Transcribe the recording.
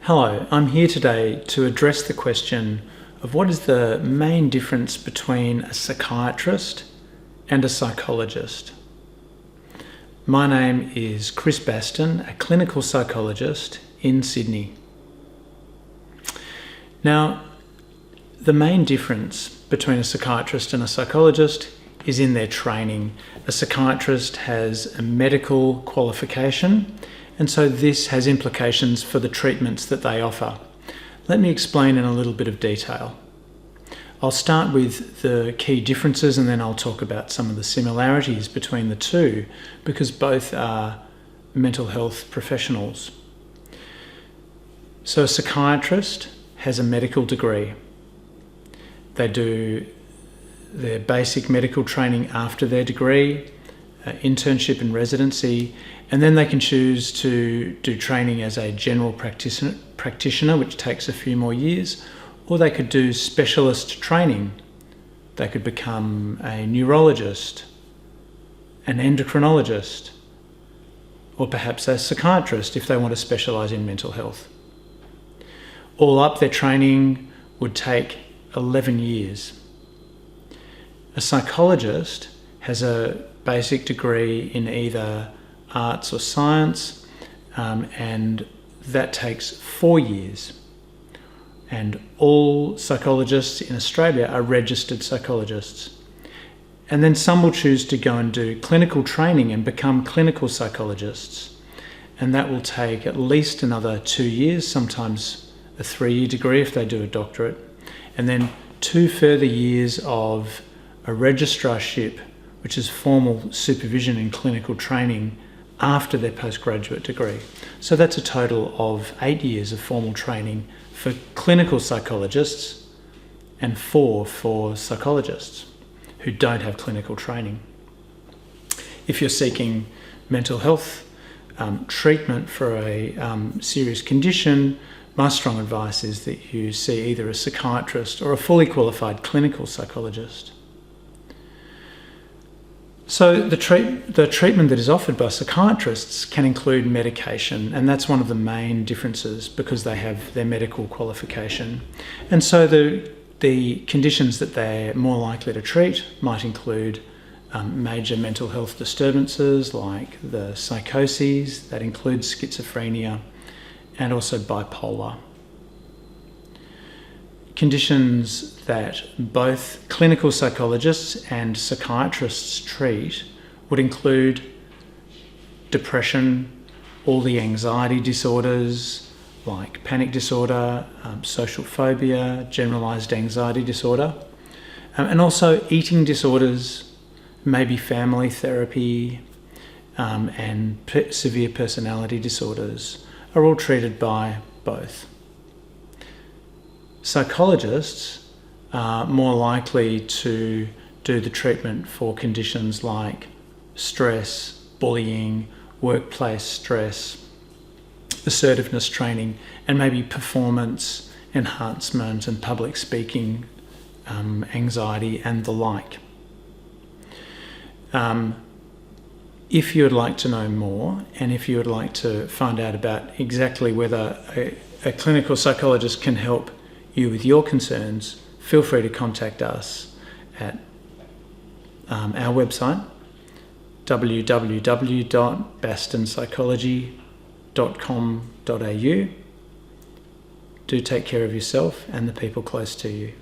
Hello, I'm here today to address the question of what is the main difference between a psychiatrist and a psychologist. My name is Chris Basten, a clinical psychologist in Sydney. Now, the main difference between a psychiatrist and a psychologist is in their training. A psychiatrist has a medical qualification, and so this has implications for the treatments that they offer. Let me explain in a little bit of detail. I'll start with the key differences and then I'll talk about some of the similarities between the two, because both are mental health professionals. So a psychiatrist has a medical degree. They do their basic medical training after their degree, internship and residency, and then they can choose to do training as a general practitioner, which takes a few more years, or they could do specialist training. They could become a neurologist, an endocrinologist, or perhaps a psychiatrist if they want to specialise in mental health. All up, their training would take 11 years. A psychologist has a basic degree in either arts or science, and that takes 4 years. And all psychologists in Australia are registered psychologists. And then some will choose to go and do clinical training and become clinical psychologists. And that will take at least another 2 years, sometimes a 3-year degree if they do a doctorate. And then 2 further years of a registrarship, which is formal supervision in clinical training after their postgraduate degree. So that's a total of 8 years of formal training for clinical psychologists and 4 for psychologists who don't have clinical training. If you're seeking mental health treatment for a serious condition, my strong advice is that you see either a psychiatrist or a fully qualified clinical psychologist. So the treatment that is offered by psychiatrists can include medication, and that's one of the main differences because they have their medical qualification. And so the conditions that they're more likely to treat might include major mental health disturbances like the psychoses, that includes schizophrenia, and also bipolar. Conditions that both clinical psychologists and psychiatrists treat would include depression, all the anxiety disorders like panic disorder, social phobia, generalised anxiety disorder, and also eating disorders, maybe family therapy, and severe personality disorders are all treated by both. Psychologists are more likely to do the treatment for conditions like stress, bullying, workplace stress, assertiveness training, and maybe performance enhancement and public speaking anxiety and the like. If you would like to know more, and if you would like to find out about exactly whether a clinical psychologist can help you with your concerns, feel free to contact us at our website, www.bastenpsychology.com.au. Do take care of yourself and the people close to you.